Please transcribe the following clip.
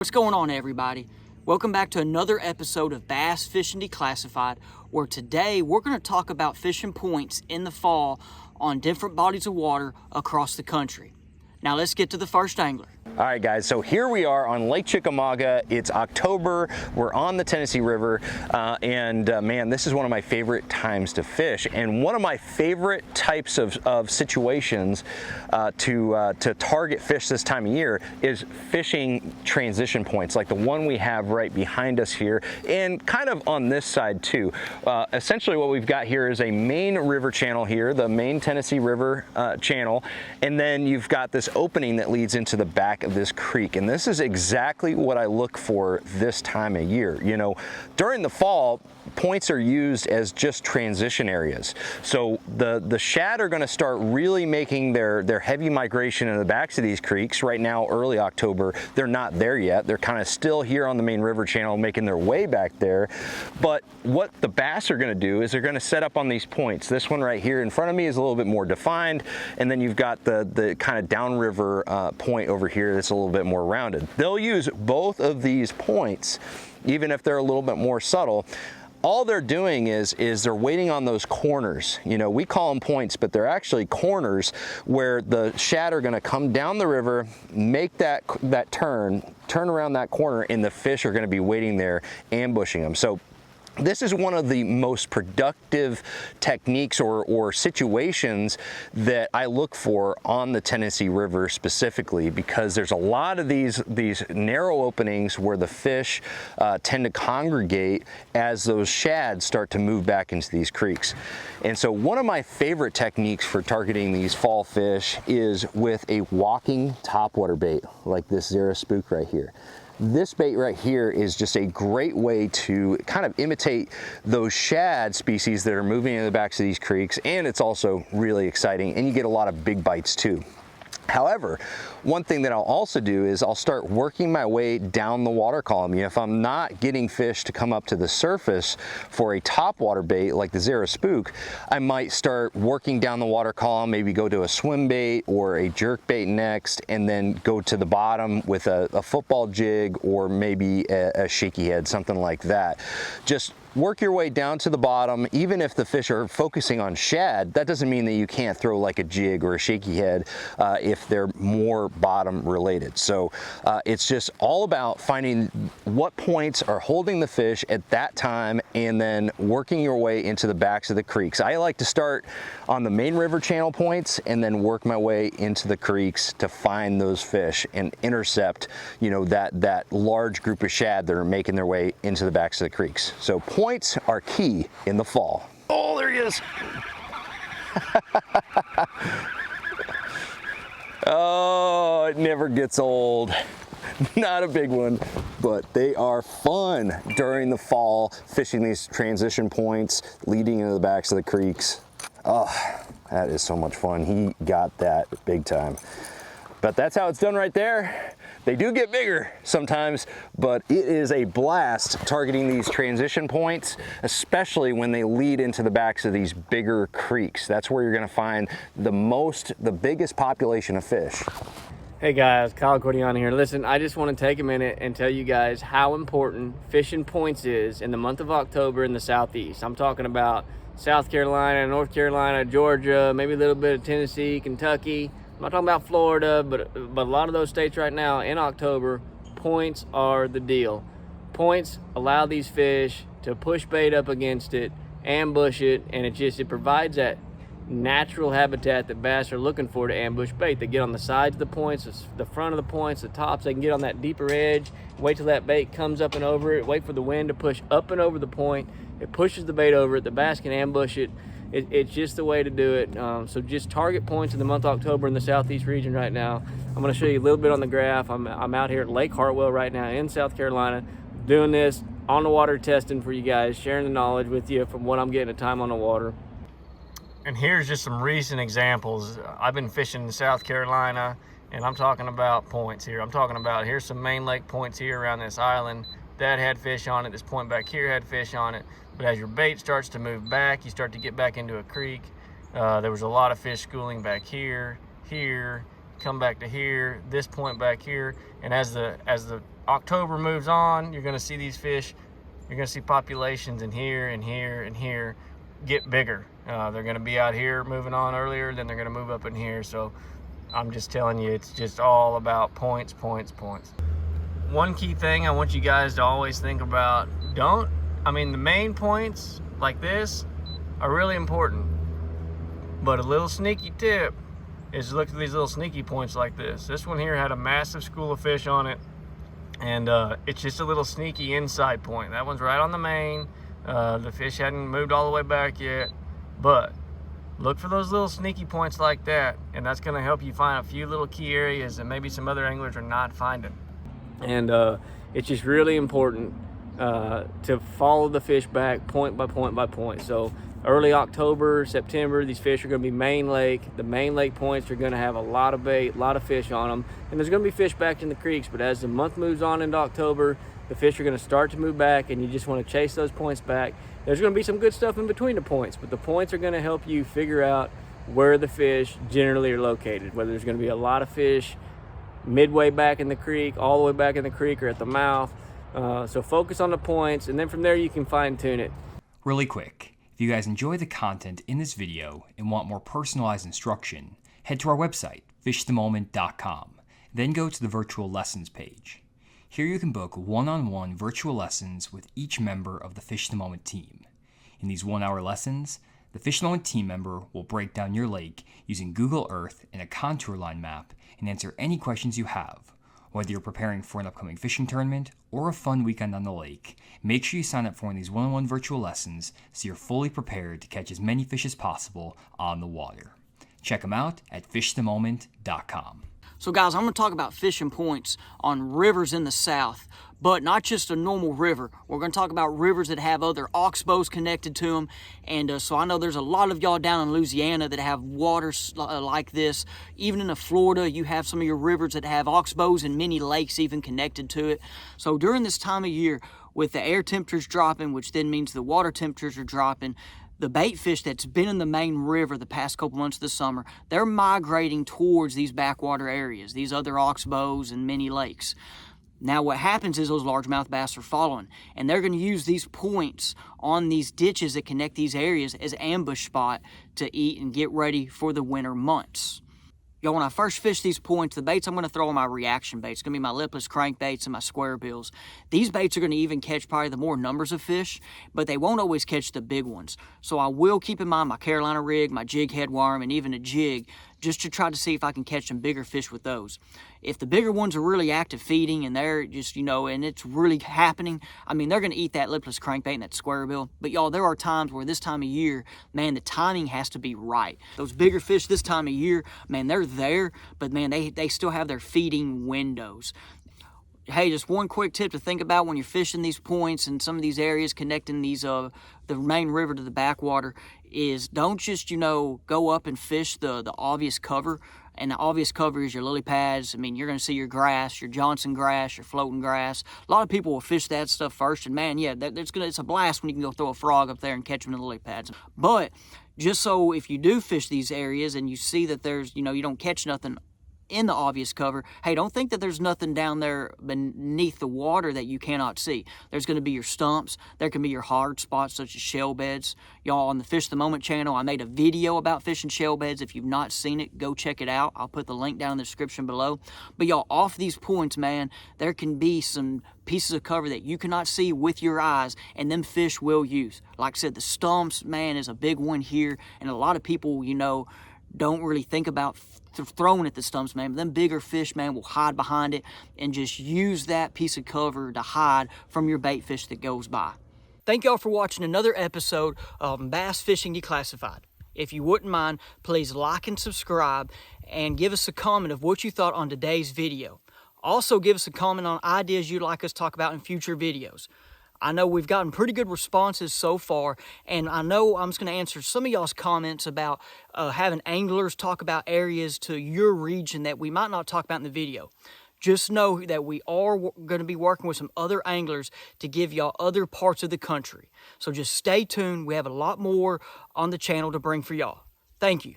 What's going on, everybody? Welcome back to another episode of Bass Fishing Declassified, where today we're going to talk about fishing points in the fall on different bodies of water across the country. Now let's get to the first angler. All right, guys, so here we are on Lake Chickamauga. It's October. We're on the Tennessee River, man, this is one of my favorite times to fish, and one of my favorite types of situations to target fish this time of year is fishing transition points, like the one we have right behind us here, and kind of on this side too. Essentially, what we've got here is a main river channel here, the main Tennessee River channel, and then you've got this opening that leads into the back of this creek, and this is exactly what I look for this time of year. You know, during the fall, points are used as just transition areas. So the shad are going to start really making their heavy migration in the backs of these creeks. Right now, early October, they're not there yet. They're kind of still here on the main river channel making their way back there. But what the bass are going to do is they're going to set up on these points. This one right here in front of me is a little bit more defined, and then you've got the kind of downriver point over here that's a little bit more rounded. They'll use both of these points, even if they're a little bit more subtle. All they're doing is they're waiting on those corners. You know, we call them points, but they're actually corners where the shad are going to come down the river, make that turn around that corner, and the fish are going to be waiting there, ambushing them. So this is one of the most productive techniques or situations that I look for on the Tennessee River specifically, because there's a lot of these narrow openings where the fish tend to congregate as those shads start to move back into these creeks. And so one of my favorite techniques for targeting these fall fish is with a walking topwater bait like this Zara Spook right here. This bait right here is just a great way to kind of imitate those shad species that are moving in the backs of these creeks, and it's also really exciting, and you get a lot of big bites too. However, one thing that I'll also do is I'll start working my way down the water column. You know, if I'm not getting fish to come up to the surface for a topwater bait like the Zara Spook, I might start working down the water column, maybe go to a swim bait or a jerk bait next, and then go to the bottom with a football jig or maybe a shaky head, something like that. Just work your way down to the bottom. Even if the fish are focusing on shad, that doesn't mean that you can't throw like a jig or a shaky head if they're more bottom related. So it's just all about finding what points are holding the fish at that time and then working your way into the backs of the creeks. I like to start on the main river channel points and then work my way into the creeks to find those fish and intercept, you know, that large group of shad that are making their way into the backs of the creeks. So points are key in the fall. Oh, there he is. Oh, it never gets old. Not a big one, but they are fun during the fall, fishing these transition points leading into the backs of the creeks. Oh, that is so much fun. He got that big time. But that's how it's done right there. They do get bigger sometimes, but it is a blast targeting these transition points, especially when they lead into the backs of these bigger creeks. That's where you're gonna find the biggest population of fish. Hey guys, Cortiana here. Listen, I just want to take a minute and tell you guys how important fishing points is in the month of October in the Southeast. I'm talking about South Carolina, North Carolina, Georgia, maybe a little bit of Tennessee, Kentucky. I'm not talking about Florida, but a lot of those states right now in October, points are the deal. Points allow these fish to push bait up against it, ambush it, and it provides that natural habitat that bass are looking for to ambush bait. They get on the sides of the points, the front of the points, the tops. They can get on that deeper edge, wait till that bait comes up and over it, wait for the wind to push up and over the point. It pushes the bait over it, the bass can ambush it. It's just the way to do it. So just target points in the month of October in the Southeast region right now. I'm going to show you a little bit on the graph. I'm out here at Lake Hartwell right now in South Carolina, doing this on the water testing for you guys, sharing the knowledge with you from what I'm getting at time on the water. And here's just some recent examples. I've been fishing in South Carolina, and I'm talking about points here. I'm talking about, here's some main lake points here around this island. That had fish on it. This point back here had fish on it. But as your bait starts to move back, you start to get back into a creek. There was a lot of fish schooling back here, come back to here, this point back here, and as the October moves on, you're going to see these fish, you're going to see populations in here and here and here get bigger. They're going to be out here moving on earlier, then they're going to move up in here. So I'm just telling you, it's just all about points, points, points. One key thing I want you guys to always think about, the main points like this are really important, but a little sneaky tip is look at these little sneaky points like this. This one here had a massive school of fish on it, and it's just a little sneaky inside point. That one's right on the main. The fish hadn't moved all the way back yet, but look for those little sneaky points like that, and that's going to help you find a few little key areas that maybe some other anglers are not finding. And it's just really important to follow the fish back point by point by point. So early October, September, these fish are going to be main lake. The main lake points are going to have a lot of bait, a lot of fish on them, and there's going to be fish back in the creeks. But as the month moves on into October, the fish are going to start to move back, and you just want to chase those points back. There's going to be some good stuff in between the points, but the points are going to help you figure out where the fish generally are located, whether there's going to be a lot of fish midway back in the creek, all the way back in the creek, or at the mouth. So focus on the points, and then from there you can fine tune it. Really quick, if you guys enjoy the content in this video and want more personalized instruction, head to our website, fishthemoment.com. Then go to the virtual lessons page. Here you can book one-on-one virtual lessons with each member of the Fish the Moment team. In these 1-hour lessons, the Fish the Moment team member will break down your lake using Google Earth and a contour line map and answer any questions you have. Whether you're preparing for an upcoming fishing tournament or a fun weekend on the lake, make sure you sign up for one of these one-on-one virtual lessons so you're fully prepared to catch as many fish as possible on the water. Check them out at fishthemoment.com. So guys, I'm going to talk about fishing points on rivers in the south, but not just a normal river. We're going to talk about rivers that have other oxbows connected to them. And so I know there's a lot of y'all down in Louisiana that have waters like this. Even in Florida, you have some of your rivers that have oxbows and many lakes even connected to it. So during this time of year, with the air temperatures dropping, which then means the water temperatures are dropping, the bait fish that's been in the main river the past couple months of the summer, they're migrating towards these backwater areas, these other oxbows and mini lakes. Now what happens is those largemouth bass are following, and they're going to use these points on these ditches that connect these areas as ambush spot to eat and get ready for the winter months. Y'all, when I first fish these points, the baits I'm going to throw are my reaction baits. It's going to be my lipless crankbaits and my square bills. These baits are going to even catch probably the more numbers of fish, but they won't always catch the big ones. So I will keep in mind my Carolina rig, my jig head worm, and even a jig, just to try to see if I can catch some bigger fish with those. If the bigger ones are really active feeding and they're just, and it's really happening, they're going to eat that lipless crankbait and that square bill. But y'all, there are times where this time of year, man, the timing has to be right. Those bigger fish this time of year, man, they're there, but man, they still have their feeding windows. Hey, just one quick tip to think about when you're fishing these points and some of these areas connecting these the main river to the backwater is don't just, go up and fish the obvious cover. And the obvious cover is your lily pads. You're going to see your grass, your Johnson grass, your floating grass. A lot of people will fish that stuff first. And man, yeah, it's a blast when you can go throw a frog up there and catch them in the lily pads. But just so if you do fish these areas and you see that there's, you don't catch nothing in the obvious cover, hey, don't think that there's nothing down there beneath the water that you cannot see. There's going to be your stumps. There can be your hard spots such as shell beds. Y'all, on the Fish the Moment channel, I made a video about fishing shell beds. If you've not seen it, go check it out. I'll put the link down in the description below. But y'all, off these points, man, there can be some pieces of cover that you cannot see with your eyes, and them fish will use. Like I said, the stumps, man, is a big one here, and a lot of people, don't really think about throwing at the stumps, man. But them bigger fish, man, will hide behind it and just use that piece of cover to hide from your bait fish that goes by. Thank y'all for watching another episode of Bass Fishing Declassified. If you wouldn't mind, please like and subscribe and give us a comment of what you thought on today's video. Also, give us a comment on ideas you'd like us to talk about in future videos. I know we've gotten pretty good responses so far, and I know I'm just going to answer some of y'all's comments about having anglers talk about areas to your region that we might not talk about in the video. Just know that we are going to be working with some other anglers to give y'all other parts of the country. So just stay tuned. We have a lot more on the channel to bring for y'all. Thank you.